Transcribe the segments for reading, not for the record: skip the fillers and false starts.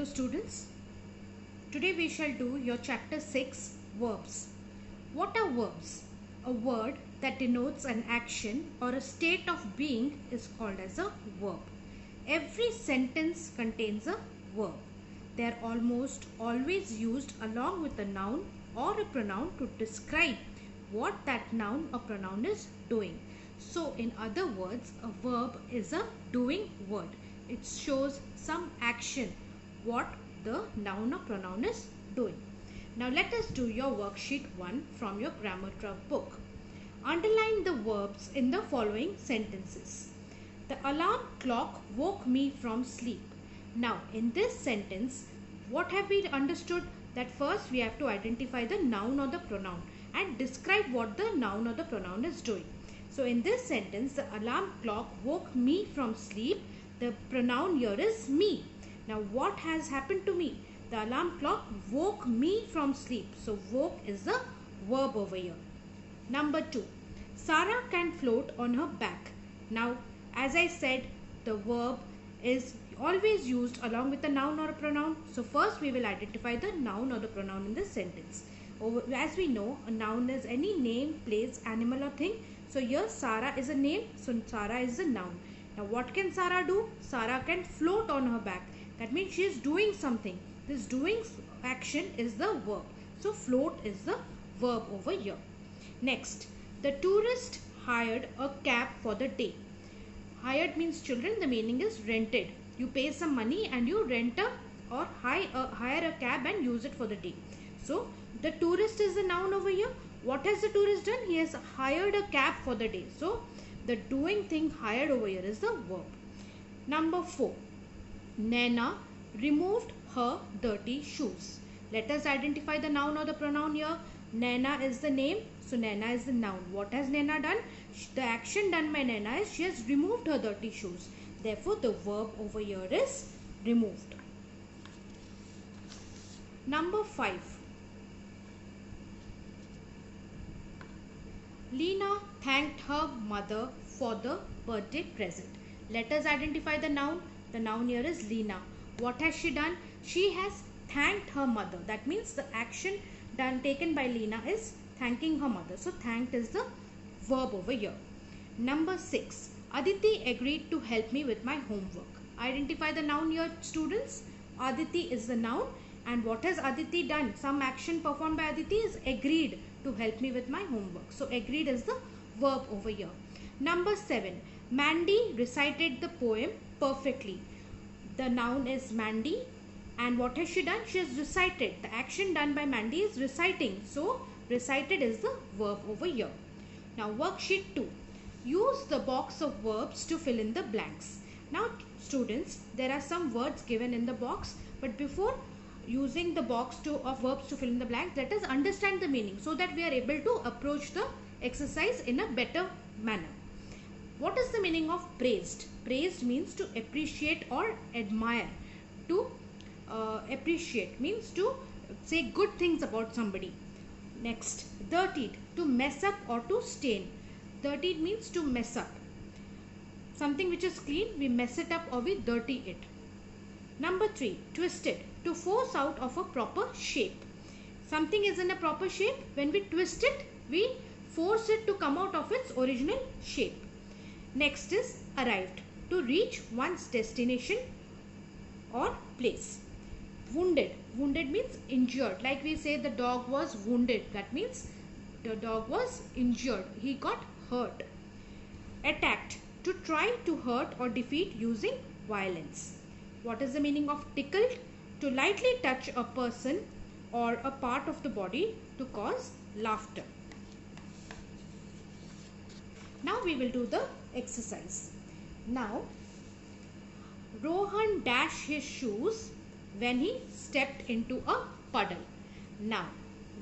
Hello students, today we shall do your chapter 6 verbs. What are verbs? A word that denotes an action or a state of being is called as a verb. Every sentence contains a verb. They are almost always used along with a noun or a pronoun to describe what that noun or pronoun is doing. So in other words, a verb is a doing word. It shows some action what the noun or pronoun is doing. Now let us do your worksheet 1 from your grammar trove book. Underline the verbs in the following sentences. The alarm clock woke me from sleep. Now in this sentence, what have we understood? That first we have to identify the noun or the pronoun and describe what the noun or the pronoun is doing. So in this sentence, the alarm clock woke me from sleep. The pronoun here is me. Now what has happened to me? The alarm clock woke me from sleep. So woke is the verb over here. Number 2. Sarah can float on her back. Now as I said, the verb is always used along with a noun or a pronoun. So first we will identify the noun or the pronoun in this sentence. As we know, a noun is any name, place, animal or thing. So here Sarah is a name. So Sarah is a noun. Now what can Sarah do? Sarah can float on her back. That means she is doing something. This doing action is the verb. So float is the verb over here. Next, the tourist hired a cab for the day. Hired means children, the meaning is rented. You pay some money and you rent or hire a cab and use it for the day. So the tourist is the noun over here. What has the tourist done? He has hired a cab for the day. So the doing thing hired over here is the verb. Number 4. Nana removed her dirty shoes. Let us identify the noun or the pronoun here. Nana is the name. So Nana is the noun. What has Nana done? The action done by Nana is she has removed her dirty shoes. Therefore the verb over here is removed. Number 5. Lena thanked her mother for the birthday present. Let us identify the noun. The noun here is Lena. What has she done? She has thanked her mother. That means the action taken by Lena is thanking her mother. So thanked is the verb over here. Number 6. Aditi agreed to help me with my homework. Identify the noun here, students. Aditi is the noun. And what has Aditi done? Some action performed by Aditi is agreed to help me with my homework. So agreed is the verb over here. Number 7. Mandy recited the poem perfectly. The noun is Mandy. And what has she done? She has recited. The action done by Mandy is reciting. So recited is the verb over here. Now worksheet 2. Use the box of verbs to fill in the blanks. Now students, there are some words given in the box. But before using the box of verbs to fill in the blanks, let us understand the meaning so that we are able to approach the exercise in a better manner. What is the meaning of praised? Praised means to appreciate or admire. To appreciate means to say good things about somebody. Next, dirtied, to mess up or to stain. Dirtied means to mess up. Something which is clean, we mess it up or we dirty it. Number 3, twisted, to force out of a proper shape. Something is in a proper shape. When we twist it, we force it to come out of its original shape. Next is arrived, to reach one's destination or place. Wounded. Wounded means injured. Like we say the dog was wounded. That means the dog was injured. He got hurt. Attacked. To try to hurt or defeat using violence. What is the meaning of tickled? To lightly touch a person or a part of the body to cause laughter. Now we will do the exercise. Now Rohan dashed his shoes when he stepped into a puddle. Now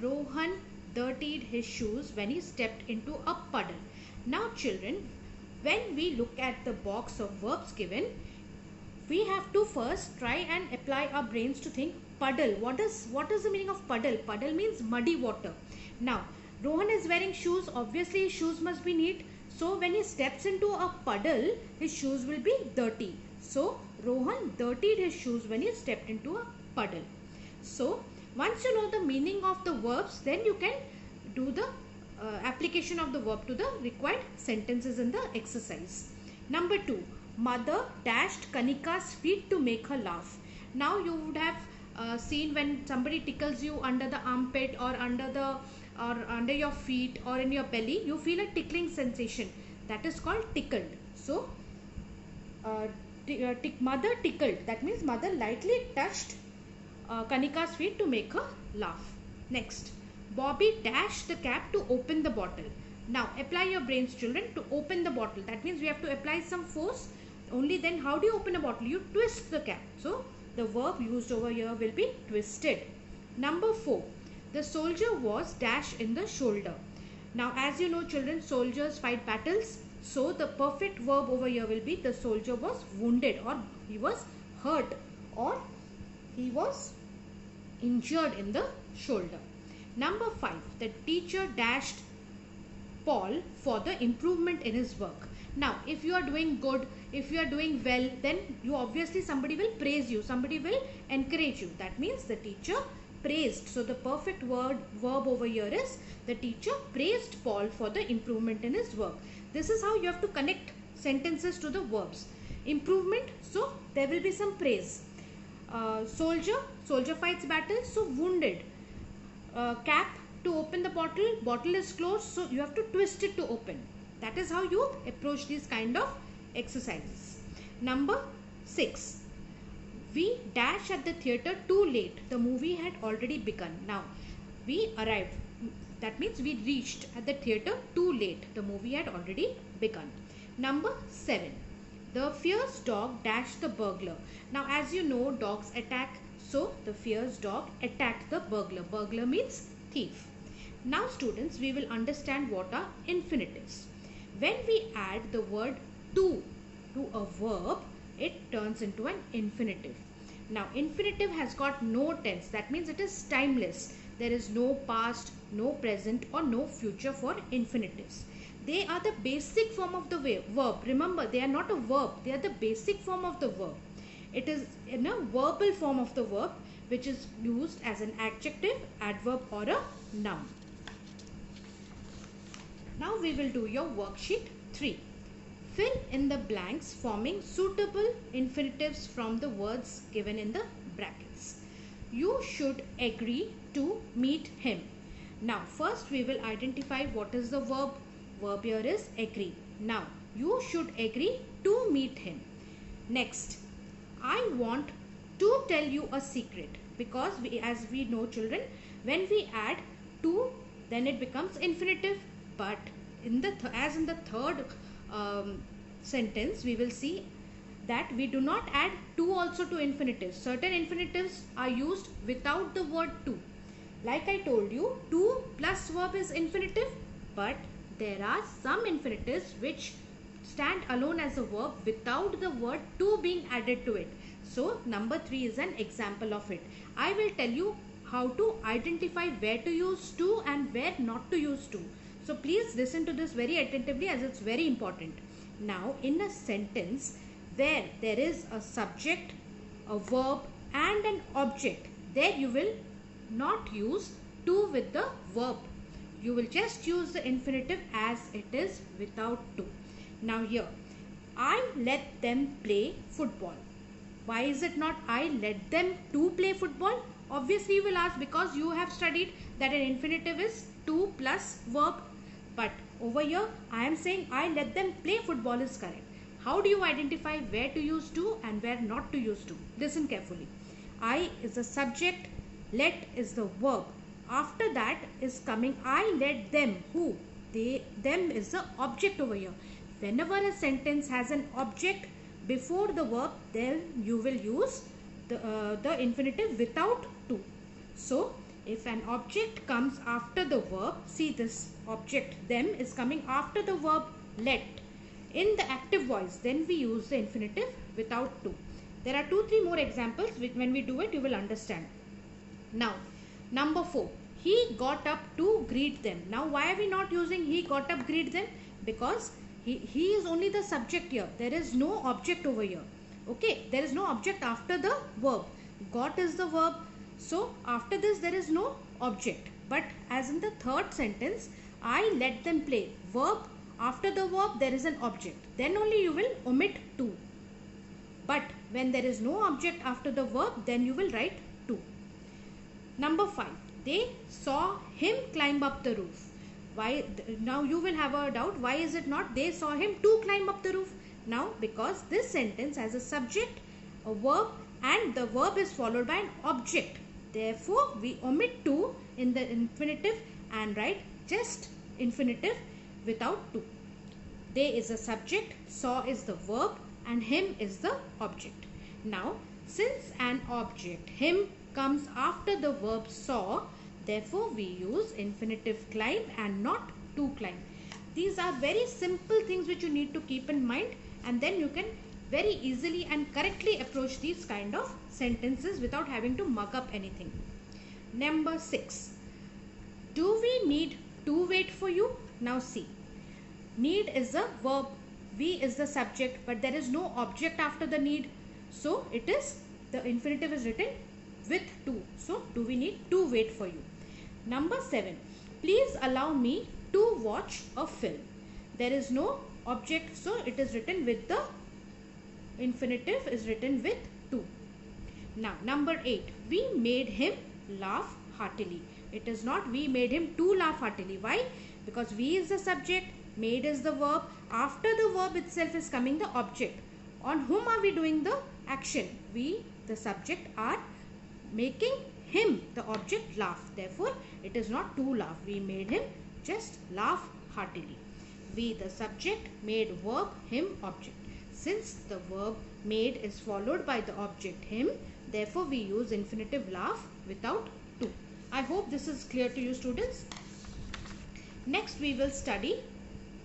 Rohan dirtied his shoes when he stepped into a puddle. Now children, when we look at the box of verbs given, we have to first try and apply our brains to think puddle. What is the meaning of puddle? Puddle means muddy water. Now Rohan is wearing shoes. Obviously his shoes must be neat. So when he steps into a puddle, his shoes will be dirty. So Rohan dirtied his shoes when he stepped into a puddle. So once you know the meaning of the verbs, then you can do the application of the verb to the required sentences in the exercise. Number 2, mother dashed Kanika's feet to make her laugh. Now you would have seen when somebody tickles you under the armpit or under your feet or in your belly, you feel a tickling sensation. That is called tickled. So mother tickled, that means mother lightly touched Kanika's feet to make her laugh. Next, Bobby dashed the cap to open the bottle. Now apply your brains, children, to open the bottle. That means we have to apply some force. Only then how do you open a bottle? You twist the cap. So the verb used over here will be twisted. Number 4, the soldier was dashed in the shoulder. Now as you know, children, soldiers fight battles. So the perfect verb over here will be the soldier was wounded, or he was hurt, or he was injured in the shoulder. Number 5, the teacher dashed Paul for the improvement in his work. Now if you are doing good, if you are doing well, then you obviously somebody will praise you, somebody will encourage you. That means the teacher praised. So the perfect verb over here is the teacher praised Paul for the improvement in his work. This is how you have to connect sentences to the verbs. Improvement, so there will be some praise. Soldier fights battle, so wounded. Cap, to open the bottle is closed, so you have to twist it to open. That is how you approach these kind of exercises. Number 6, we dash at the theatre too late. The movie had already begun. Now we arrived, that means we reached at the theatre too late. The movie had already begun. Number 7, the fierce dog dashed the burglar. Now as you know, dogs attack, so the fierce dog attacked the burglar. Burglar means thief. Now students, we will understand what are infinitives. When we add the word to a verb, it turns into an infinitive. Now infinitive has got no tense, that means it is timeless. There is no past, no present or no future for infinitives. They are the basic form of the verb. Remember, they are not a verb, they are the basic form of the verb. It is in a verbal form of the verb, which is used as an adjective, adverb or a noun. Now we will do your worksheet 3. Fill in the blanks forming suitable infinitives from the words given in the brackets. You should agree to meet him. Now first we will identify what is the verb. Verb here is agree. Now you should agree to meet him. Next, I want to tell you a secret, because as we know, children, when we add to, then it becomes infinitive. But as in the third sentence, we will see that we do not add to also to infinitives. Certain infinitives are used without the word to. Like I told you, to plus verb is infinitive, but there are some infinitives which stand alone as a verb without the word to being added to it. So number 3 is an example of it. I will tell you how to identify where to use to and where not to use to. So please listen to this very attentively, as it's very important. Now in a sentence where there is a subject, a verb and an object, there you will not use to with the verb. You will just use the infinitive as it is without to. Now here, I let them play football. Why is it not I let them to play football? Obviously you will ask, because you have studied that an infinitive is to plus verb. But over here I am saying I let them play football is correct. How do you identify where to use to and where not to use to? Listen carefully. I is the subject, let is the verb. After that is coming I let them. Who? They, them is the object over here. Whenever a sentence has an object before the verb, then you will use the infinitive without to. So if an object comes after the verb, see this object them is coming after the verb let in the active voice, then we use the infinitive without to. There are 2-3 more examples which when we do it you will understand. Now number 4, he got up to greet them. Now why are we not using he got up greet them? Because he is only the subject here. There is no object over here. Okay, there is no object after the verb. Got is the verb. So after this there is no object. But as in the third sentence, I let them play. Verb, after the verb there is an object. Then only you will omit to. But when there is no object after the verb, then you will write to. Number 5. They saw him climb up the roof. Why? Now you will have a doubt. Why is it not they saw him to climb up the roof? Now because this sentence has a subject, a verb, and the verb is followed by an object. Therefore, we omit to in the infinitive and write just infinitive without to. They is a subject, saw is the verb, and him is the object. Now, since an object, him, comes after the verb saw, therefore we use infinitive climb and not to climb. These are very simple things which you need to keep in mind, and then you can very easily and correctly approach these kind of sentences without having to mug up anything. Number 6. Do we need to wait for you? Now see. Need is the verb. We is the subject, but there is no object after the need. So it is, the infinitive is written with to. So do we need to wait for you? Number 7. Please allow me to watch a film. There is no object, so it is written with the infinitive is written with to. Now number 8. We made him laugh heartily. It is not we made him to laugh heartily. Why? Because we is the subject, made is the verb. After the verb itself is coming the object. On whom are we doing the action? We, the subject, are making him, the object, laugh. Therefore, it is not to laugh. We made him just laugh heartily. We, the subject, made verb, him, object. Since the verb made is followed by the object him, therefore we use infinitive laugh without to. I hope this is clear to you, students. Next we will study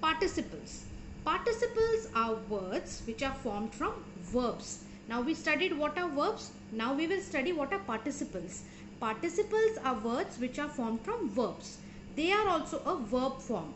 participles. Participles are words which are formed from verbs. Now we studied what are verbs. Now we will study what are participles. Participles are words which are formed from verbs. They are also a verb form.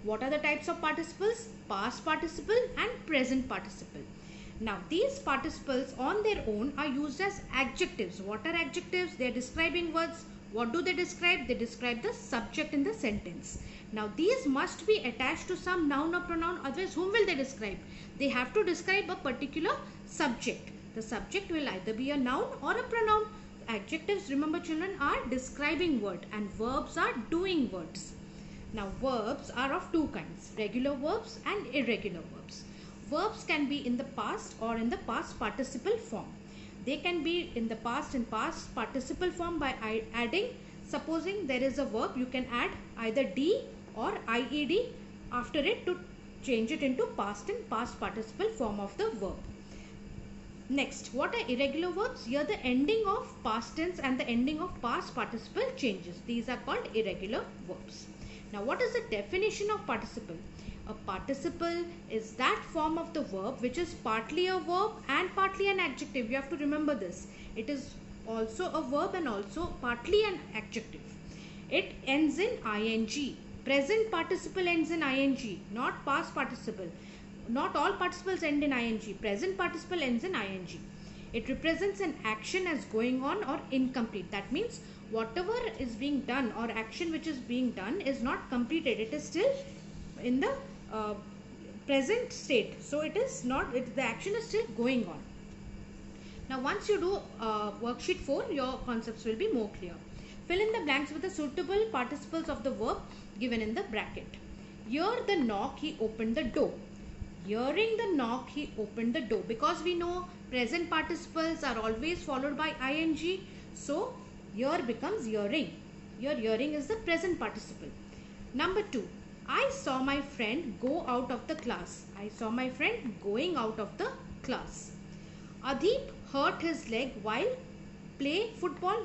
What are the types of participles? Past participle and present participle. Now these participles on their own are used as adjectives. What are adjectives? They are describing words. What do they describe? They describe the subject in the sentence. Now these must be attached to some noun or pronoun, otherwise whom will they describe? They have to describe a particular subject. The subject will either be a noun or a pronoun. Adjectives, remember children, are describing word and verbs are doing words. Now verbs are of two kinds, regular verbs and irregular verbs. Verbs can be in the past or in the past participle form. They can be in the past in past participle form by adding, supposing there is a verb, you can add either D or IED after it to change it into past and past participle form of the verb. Next, what are irregular verbs? Here the ending of past tense and the ending of past participle changes. These are called irregular verbs. Now what is the definition of participle? A participle is that form of the verb which is partly a verb and partly an adjective. You have to remember this. It is also a verb and also partly an adjective. It ends in ing. Present participle ends in ing, not past participle. Not all participles end in ing. Present participle ends in ing. It represents an action as going on or incomplete. That means whatever is being done or action which is being done is not completed. It is still in the present state. So it is not, the action is still going on. Now once you do worksheet 4, your concepts will be more clear. Fill in the blanks with the suitable participles of the verb given in the bracket. Hear the knock, he opened the door. Hearing the knock, he opened the door. Because we know present participles are always followed by ing. So hear becomes hearing. Your hearing is the present participle. Number 2. I saw my friend go out of the class. I saw my friend going out of the class. Adip hurt his leg while playing football.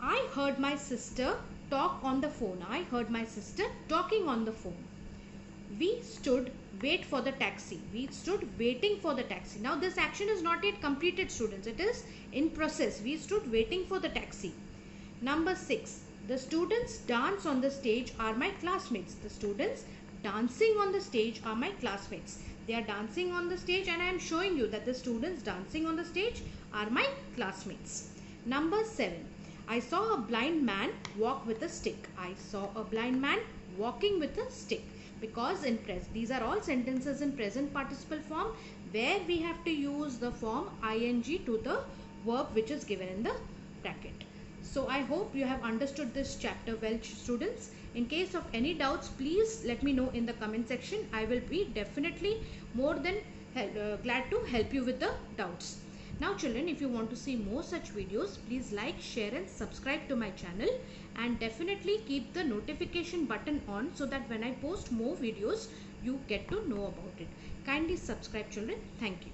I heard my sister talk on the phone. I heard my sister talking on the phone. We stood wait for the taxi. We stood waiting for the taxi. Now this action is not yet completed, students. It is in process. We stood waiting for the taxi. Number 6. The students dance on the stage are my classmates. The students dancing on the stage are my classmates. They are dancing on the stage and I am showing you that the students dancing on the stage are my classmates. Number 7. I saw a blind man walk with a stick. I saw a blind man walking with a stick. Because these are all sentences in present participle form where we have to use the form ing to the verb which is given in the bracket. So I hope you have understood this chapter well, students. In case of any doubts, please let me know in the comment section. I will be definitely more than glad to help you with the doubts. Now children, if you want to see more such videos, please like, share and subscribe to my channel, and definitely keep the notification button on so that when I post more videos, you get to know about it. Kindly subscribe children. Thank you.